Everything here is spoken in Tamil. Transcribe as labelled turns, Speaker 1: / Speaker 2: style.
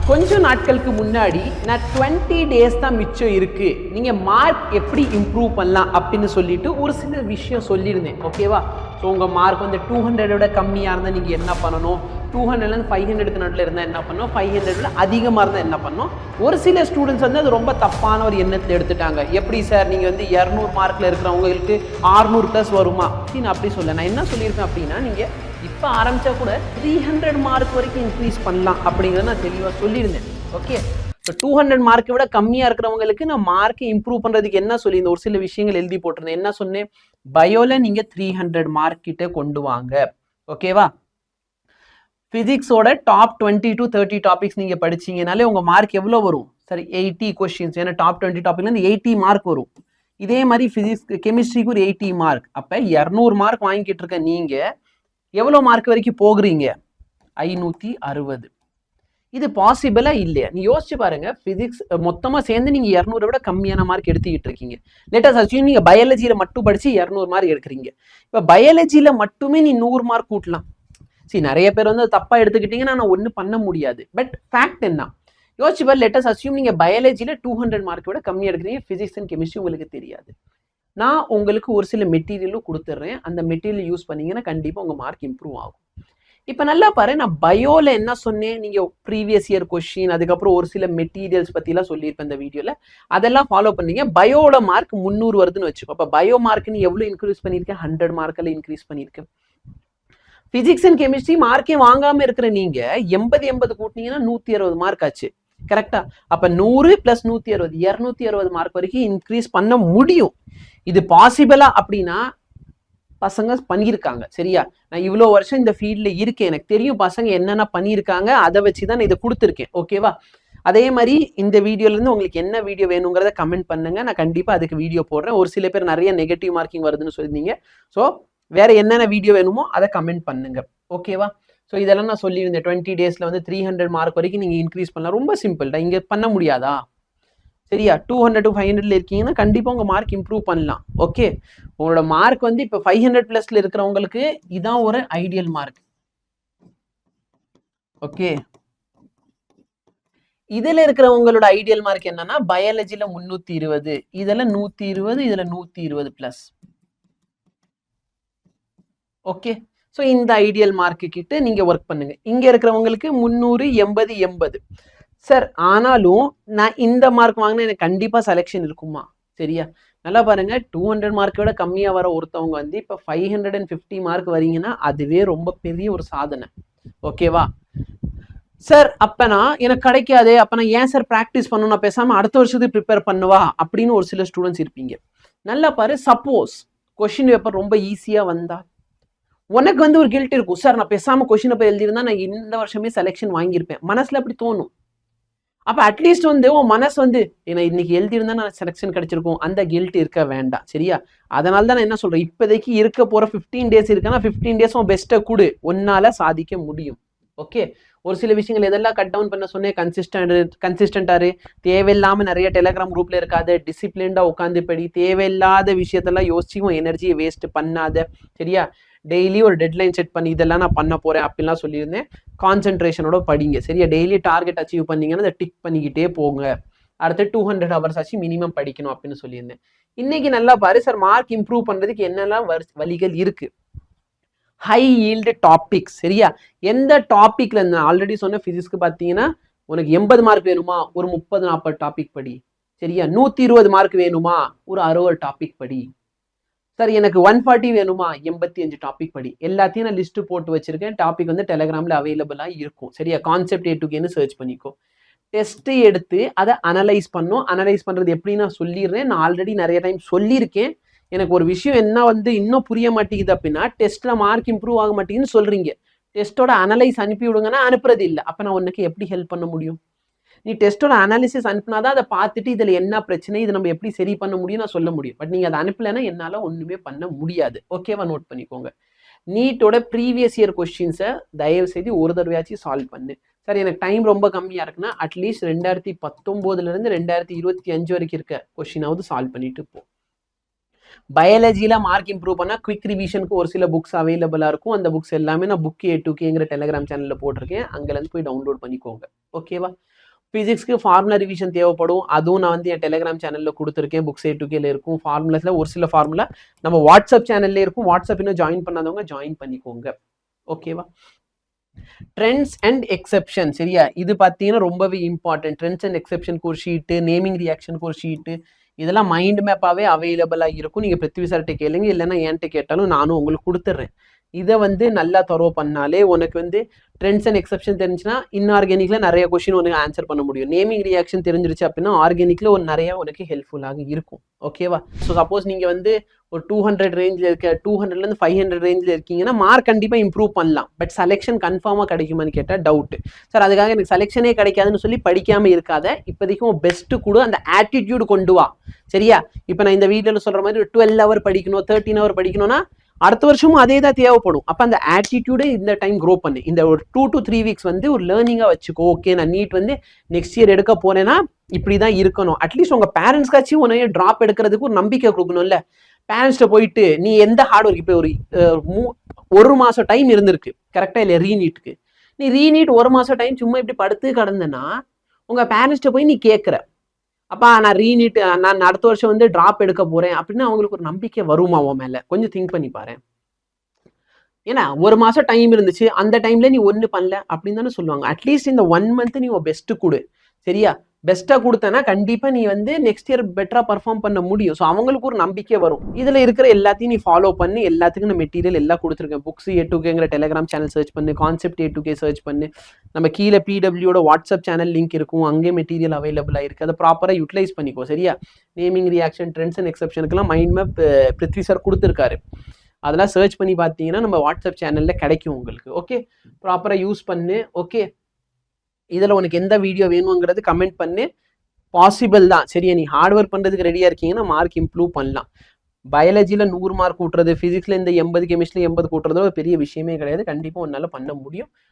Speaker 1: கொஞ்சம் நாட்களுக்கு முன்னாடி நான் 20 டேஸ் தான் மிச்சம் இருக்கு, நீங்க மார்க் எப்படி இம்ப்ரூவ் பண்ணலாம் அப்படின்னு சொல்லிட்டு ஒரு சில விஷயம் சொல்லியிருந்தேன். ஓகேவா? ஸோ உங்கள் மார்க் வந்து 200 கம்மியாக இருந்தால் நீங்கள் என்ன பண்ணணும், 200லேருந்து 500க்கு நடுவில் இருந்தால் என்ன பண்ணணும், 500 அதிகமாக இருந்தால் என்ன பண்ணணும். ஒரு சில ஸ்டூடெண்ட்ஸ் வந்து அது ரொம்ப தப்பான ஒரு எண்ணத்தில் எடுத்துட்டாங்க. எப்படி சார் நீங்கள் வந்து 200 மார்க்கில் இருக்கிறவங்களுக்கு 600+ வருமா அப்படின்னு அப்படி சொல்ல. நான் என்ன சொல்லியிருக்கேன் அப்படின்னா, நீங்கள் இப்போ ஆரம்பித்தா கூட 300 மார்க் வரைக்கும் இன்க்ரீஸ் பண்ணலாம் அப்படிங்கிறத நான் தெளிவாக சொல்லியிருந்தேன். ஓகே, ஸோ 200 மார்க்கை விட கம்மியாக இருக்கிறவங்களுக்கு நான் மார்க்கை இம்ப்ரூவ் பண்ணுறதுக்கு என்ன சொல்லியிருந்தேன், ஒரு சில விஷயங்கள் எழுதி போட்டிருந்தேன். என்ன சொன்னேன், பயோவில் நீங்கள் 300 மார்க் கிட்ட கொண்டு வாங்க. ஓகேவா? ஃபிசிக்ஸோட டாப் 20 to 30 டாபிக்ஸ் நீங்கள் படிச்சீங்கனாலே உங்கள் மார்க் எவ்வளோ வரும், சரி 80 கொஸ்டின்ஸ். ஏன்னா டாப் 20 டாபிக்லேருந்து 80 மார்க் வரும். இதே மாதிரி ஃபிசிக்ஸ் கெமிஸ்ட்ரிக்கு ஒரு 80 மார்க். அப்போ 200 மார்க் வாங்கிக்கிட்டு இருக்க நீங்கள் எவ்வளோ மார்க் வரைக்கும் போகிறீங்க, 560. இது பாசிபிளா இல்லையா? நீ யோசிச்சு பாருங்க. பிசிக்ஸ் மொத்தமா சேர்ந்து நீங்க 200 விட கம்மியான மார்க் எடுத்துக்கிட்டு இருக்கீங்க. லேட்டஸ்ட் அஸ்யூம் நீங்க பயாலஜியில மட்டும் படிச்சு 200 மார்க் எடுக்கிறீங்க. இப்ப பயாலஜியில மட்டுமே நீ 100 மார்க் கூட்டலாம். சரி, நிறைய பேர் வந்து தப்பா எடுத்துக்கிட்டீங்கன்னா நான் ஒன்றும் பண்ண முடியாது. பட் ஃபேக்ட் என்ன, யோசிச்சு பாரு. லேட்டஸ்ட் அஸ்யூம் நீங்க பயாலஜியில 200 மார்க் விட கம்மியா எடுக்கிறீங்க, பிசிக்ஸ் அண்ட் கெமிஸ்ட்ரி உங்களுக்கு தெரியாது. நான் உங்களுக்கு ஒரு சில மெட்டீரியலும் கொடுத்துட்றேன். அந்த மெட்டீரியல் யூஸ் பண்ணீங்கன்னா கண்டிப்பா உங்க மார்க் இம்ப்ரூவ் ஆகும். இப்போ நல்லா பாரு, நான் பயோல என்ன சொன்னேன், நீங்க ப்ரீவியஸ் இயர் கொஸ்டின், அதுக்கப்புறம் ஒரு சில மெட்டீரியல்ஸ் பத்திலாம் சொல்லியிருப்பேன் இந்த வீடியோல. அதெல்லாம் ஃபாலோ பண்ணீங்க. பயோட மார்க் 300 வருதுன்னு வச்சுக்கோ. அப்போ பயோ மார்க் நீ எவ்வளவு இன்க்ரீஸ் பண்ணியிருக்கேன், 100 மார்க்கில் இன்க்ரீஸ் பண்ணியிருக்கேன். பிசிக்ஸ் அண்ட் கெமிஸ்ட்ரி மார்க்கே வாங்காம இருக்கிற நீங்க 80 கூட்டினீங்கன்னா 160 மார்க் ஆச்சு. கரெக்டா? அப்ப 100 + 160 260 மார்க் வரைக்கும் இன்க்ரீஸ் பண்ண முடியும். இது பாசிபிளா அப்படின்னா பசங்க பண்ணியிருக்காங்க. சரியா? நான் இவ்வளோ வருஷம் இந்த ஃபீல்ட்ல இருக்கேன், எனக்கு தெரியும் பசங்க என்னென்ன பண்ணியிருக்காங்க. அதை வச்சு தான் நான் இதை கொடுத்துருக்கேன். ஓகேவா? அதே மாதிரி இந்த வீடியோலேருந்து உங்களுக்கு என்ன வீடியோ வேணுங்கிறத கமெண்ட் பண்ணுங்க, நான் கண்டிப்பாக அதுக்கு வீடியோ போடுறேன். ஒரு சில பேர் நிறைய நெகட்டிவ் மார்க்கிங் வருதுன்னு சொல்லியிருந்தீங்க. ஸோ வேற என்னென்ன வீடியோ வேணுமோ அதை கமெண்ட் பண்ணுங்க. ஓகேவா? ஸோ இதெல்லாம் நான் சொல்லியிருந்தேன். 20 டேஸில் வந்து 300 மார்க் வரைக்கும் நீங்கள் இன்க்ரீஸ் பண்ணலாம். ரொம்ப சிம்பிள் தான். இங்கே பண்ண முடியாதா? சரியா? 200 to 500 இருக்கீங்கன்னா கண்டிப்பா உங்க மார்க் இம்ப்ரூவ் பண்ணலாம். ஓகே, உங்களோட மார்க் வந்து இப்ப 500+ இருக்கிறவங்களுக்கு இதான் ஒரு ஐடியல் மார்க். ஓகே, இதுல இருக்கிறவங்களோட ஐடியல் மார்க் என்னன்னா பயாலஜில 320, இதுல 120, இதுல 120+. ஓகே, ஸோ இந்த ஐடியல் மார்க்கு கிட்ட நீங்க ஒர்க் பண்ணுங்க. இங்க இருக்கிறவங்களுக்கு 300, 80, 80. சார் ஆனாலும் நான் இந்த மார்க் வாங்கினா எனக்கு கண்டிப்பா செலெக்ஷன் இருக்குமா? சரியா? நல்லா பாருங்க, 200 மார்க்கோட கம்மியா வர ஒருத்தவங்க வந்து இப்ப 550 மார்க் வரீங்கன்னா அதுவே ரொம்ப பெரிய ஒரு சாதனை. ஓகேவா? சார் அப்பனா எனக்கு கிடைக்காதே, அப்ப நான் ஏன் சார் ப்ராக்டிஸ் பண்ணணும், நான் பேசாம அடுத்த வருஷத்துக்கு ப்ரிப்பேர் பண்ணுவா அப்படின்னு ஒரு சில ஸ்டூடெண்ட்ஸ் இருப்பீங்க. நல்லா பாரு, சப்போஸ் கொஸ்டின் பேப்பர் ரொம்ப ஈஸியா வந்தா உனக்கு வந்து ஒரு கில்ட் இருக்கும். சார் நான் பேசாம கொஸ்டின் பேப்பர் எழுதியிருந்தா நான் இந்த வருஷமே செலெக்ஷன் வாங்கியிருப்பேன், மனசுல அப்படி தோணும். அப்ப அட்லீஸ்ட் வந்து உன் மனசு வந்து இன்னைக்கு எழுதியிருந்தா நான் செலெக்ஷன் கிடைச்சிருக்கும், அந்த கில்ட் இருக்க வேண்டாம். சரியா? அதனால தான் நான் என்ன சொல்றேன், இப்போதைக்கு இருக்க போற 15 டேஸ் இருக்குன்னா 15 டேஸ் உன் பெஸ்ட்டை கொடு, உன்னால சாதிக்க முடியும். ஓகே, ஒரு சில விஷயங்கள் எதெல்லாம் கட் டவுன் பண்ண சொன்னேன், கன்சிஸ்டன்டாரு, தேவையில்லாம நிறைய டெலிகிராம் குரூப்ல இருக்காது, டிசிப்ளின்டா உட்காந்து படி, தேவையில்லாத விஷயத்தெல்லாம் யோசிச்சு உன் எனர்ஜியை வேஸ்ட் பண்ணாத. சரியா? டெய்லி ஒரு டெட்லைன் செட் பண்ணி இதெல்லாம் நான் பண்ண போறேன் அப்படின்லாம் சொல்லியிருந்தேன். கான்சென்ட்ரேஷனோட படிங்க. சரியா? டெய்லி டார்கெட் அச்சீவ் பண்ணீங்கன்னா அதை டிக் பண்ணிக்கிட்டே போங்க. அடுத்து 200 ஹவர்ஸ் ஆச்சு மினிமம் படிக்கணும் அப்படின்னு சொல்லியிருந்தேன். இன்னைக்கு நல்லா பாரு சார், மார்க் இம்ப்ரூவ் பண்றதுக்கு என்னெல்லாம் வழிகள் இருக்கு. High yield topics. சரியா? எந்த டாபிக்ல நான் ஆல்ரெடி சொன்ன பிசிக்ஸ்க்கு பார்த்தீங்கன்னா உனக்கு 80 மார்க் வேணுமா, ஒரு 30-40 டாபிக் படி. சரியா? 120 மார்க் வேணுமா, ஒரு 60 டாபிக் படி. சார் எனக்கு 140 வேணுமா, 85 டாபிக் படி. எல்லாத்தையும் நான் லிஸ்ட் போட்டு வச்சிருக்கேன். டாபிக் வந்து டெலிகிராம்ல அவைலபிளா இருக்கும். சரியா? கான்செப்ட் A2Kன்னு சர்ச் பண்ணிக்கோ. டெஸ்ட் எடுத்து அதை அனலைஸ் பண்ணும். அனலைஸ் பண்றது எப்படி நான் சொல்லிடுறேன். நான் ஆல்ரெடி நிறைய டைம் சொல்லியிருக்கேன். எனக்கு ஒரு விஷயம் என்ன வந்து இன்னும் புரிய மாட்டேங்குது அப்படின்னா, டெஸ்ட்ல மார்க் இம்ப்ரூவ் ஆக மாட்டேங்குதுன்னு சொல்றீங்க, டெஸ்டோட அனலைஸ் அனுப்பி விடுங்கன்னா அனுப்புறது இல்லை. அப்ப நான் உனக்கு எப்படி ஹெல்ப் பண்ண முடியும்? நீ டெஸ்டோட அனாலிசிஸ் அனுப்புனாதான் அதை பார்த்துட்டு இதுல என்ன பிரச்சனை, இது நம்ம எப்படி சரி பண்ண முடியும் நான் சொல்ல முடியும். பட் நீங்க அதை அனுப்பலைன்னா என்னால ஒண்ணுமே பண்ண முடியாது. ஓகேவா? நோட் பண்ணிக்கோங்க. நீட்டோட ப்ரீவியஸ் இயர் கொஸ்டின்ஸை தயவு செய்து ஒரு தடவையாச்சும் சால்வ் பண்ணு. சார் எனக்கு டைம் ரொம்ப கம்மியா இருக்குன்னா அட்லீஸ்ட் 2019 2025 வரைக்கும் இருக்க கொஸ்டினாவது சால்வ் பண்ணிட்டு போ. பயாலஜியில மார்க் இம்ப்ரூவ் பண்ணா குவிக் ரிவிஷனுக்கு ஒரு சில புக்ஸ் அவைலபிளா இருக்கும். அந்த புக்ஸ் எல்லாமே நான் புக் A2Kங்கிற டெலிகிராம் சேனல்ல போட்டிருக்கேன், அங்கிருந்து போய் டவுன்லோட் பண்ணிக்கோங்க. ஓகேவா? ஃபிசிக்ஸ்க்கு ஃபார்முலா ரிவிஷன் தேவைப்படும். அதுவும் நான் வந்து என் டெலிகிராம் சேனலில் கொடுத்துருக்கேன். புக்ஸ் A2Kல இருக்கும். ஃபார்முலாஸில் ஒரு சில ஃபார்முலா நம்ம வாட்ஸ்அப் சேனல்லே இருக்கும். வாட்ஸ்அப் இன்னும் ஜாயின் பண்ணாதவங்க ஜாயின் பண்ணிக்கோங்க. ஓகேவா? ட்ரெண்ட்ஸ் அண்ட் எக்ஸெப்ஷன், சரியா? இது பார்த்தீங்கன்னா ரொம்பவே இம்பார்ட்டன்ட். ட்ரெண்ட்ஸ் அண்ட் எக்ஸெப்ஷனுக்கு ஒரு ஷீட்டு, நேமிங் ரியாக்ஷனுக்கு ஒரு ஷீட்டு, இதெல்லாம் மைண்ட் மேப்பாகவே அவைலபிளாக இருக்கும். நீங்கள் பிருத்வி சார்கிட்ட கேளுங்க, இல்லைன்னா என்கிட்ட கேட்டாலும் நானும் உங்களுக்கு கொடுத்துட்றேன். இதை வந்து நல்லா தரோ பண்ணாலே உனக்கு வந்து ட்ரெண்ட்ஸ் அண்ட் எக்ஸெப்ஷன் தெரிஞ்சுன்னா இன்ஆர்கானிக்ல நிறைய கொஸ்டின் உனக்கு ஆன்சர் பண்ண முடியும். நேமிங் ரியாக்ஷன் தெரிஞ்சிருச்சு அப்படின்னா ஆர்கானிக்ல ஒரு நிறைய உனக்கு ஹெல்ப்ஃபுல்லாக இருக்கும். ஓகேவா? ஸோ சப்போஸ் நீங்கள் வந்து ஒரு 200 ரேஞ்சில் இருக்க, 200லேருந்து 500 ரேஞ்சில் இருக்கீங்கன்னா மார்க் கண்டிப்பாக இம்ப்ரூவ் பண்ணலாம். பட் செலெக்ஷன் கன்ஃபார்மாக கிடைக்குமான்னு கேட்டால் டவுட்டு. சார் அதுக்காக எனக்கு செலெக்ஷனே கிடைக்காதுன்னு சொல்லி படிக்காமல் இருக்காத. இப்போதைக்கும் பெஸ்ட்டு கூட அந்த ஆட்டிடியூடு கொண்டு வா, சரியா? இப்போ நான் இந்த வீடியோவில் சொல்கிற மாதிரி 12 ஹவர் படிக்கணும், 13 ஹவர் படிக்கணும்னா அடுத்த வருஷமும் அதே தான் தேவைப்படும். அப்போ அந்த ஆட்டிடியூடே இந்த டைம் க்ரோ பண்ணு. இந்த ஒரு 2 to 3 வீக்ஸ் வந்து ஒரு லேர்னிங்காக வச்சுக்கோ. ஓகே, நான் நீட் வந்து நெக்ஸ்ட் இயர் எடுக்க போறேன்னா இப்படி தான் இருக்கணும். அட்லீஸ்ட் உங்கள் பேரண்ட்ஸ்க்காச்சும் உன்னைய ட்ராப் எடுக்கிறதுக்கு ஒரு நம்பிக்கை கொடுக்கணும்ல. பேரண்ட்ஸ்ட்டை போயிட்டு நீ எந்த ஹார்ட் ஒர்க், இப்போ ஒரு மாதம் டைம் இருந்திருக்கு கரெக்டாக இல்லை ரீநீட்டுக்கு, நீ ரீநீட் 1 மாதம் டைம் சும்மா இப்படி படுத்து கடந்தனா உங்கள் பேரண்ட்ஸ்ட்டை போய் நீ கேட்குற, அப்பா நான் ரீநீட் நான் அடுத்த வருஷம் வந்து ட்ராப் எடுக்க போறேன் அப்படின்னு அவங்களுக்கு ஒரு நம்பிக்கை வருமா உன் மேல? கொஞ்சம் திங்க் பண்ணி பாரு. ஏன்னா 1 மாசம் டைம் இருந்துச்சு, அந்த டைம்ல நீ ஒண்ணு பண்ணல அப்படின்னு தானே சொல்லுவாங்க. அட்லீஸ்ட் இந்த 1 மந்த் நீ பெஸ்ட் கொடு, சரியா? பெஸ்ட்டாக கொடுத்தனா கண்டிப்பாக நீ வந்து நெக்ஸ்ட் இயர் பெட்டராக பர்ஃபார்ம் பண்ண முடியும். ஸோ அவங்களுக்கு ஒரு நம்பிக்கை வரும். இதில் இருக்கிற எல்லாத்தையும் நீ ஃபாலோ பண்ணி எல்லாத்துக்கும் நான் மெட்டீரியல் எல்லாம் கொடுத்துருக்கேன். புக்ஸ் A2Kங்கிற டெலிகிராம் சேனல் சர்ச் பண்ணு, கான்செப்ட் A2K சர்ச் பண்ணு, நம்ம கீழே PWயோட வாட்ஸ்அப் சேனல் லிங்க் இருக்கும், அங்கே மெட்டீரியல் அவைலபிளாக இருக்குது. அதை ப்ராப்பராக யூட்டிலைஸ் பண்ணிக்கோ, சரியா? நேமிங் ரியாக்ஷன், ட்ரெண்ட்ஸ் அண்ட் எக்ஸெப்ஷனுக்குலாம் மைண்ட் மேப் பிருத்வி சார் கொடுத்துருக்காரு. அதெல்லாம் சர்ச் பண்ணி பார்த்தீங்கன்னா நம்ம வாட்ஸ்அப் சேனலில் கிடைக்கும் உங்களுக்கு. ஓகே, ப்ராப்பராக யூஸ் பண்ணு. ஓகே, இதில் உனக்கு எந்த வீடியோ வேணுங்கிறது கமெண்ட் பண்ணு. பாசிபிள் தான், சரியா? நீ ஹார்ட் ஒர்க் பண்ணுறதுக்கு ரெடியாக இருக்கீங்கன்னா மார்க் இம்ப்ரூவ் பண்ணலாம். பயாலஜியில் 100 மார்க் கூட்டுறது, ஃபிசிக்ஸில் இந்த 80, கெமிஸ்ட்ரியில் 80 கூட்டுறது ஒரு பெரிய விஷயமே கிடையாது. கண்டிப்பாக உன்னால் பண்ண முடியும்.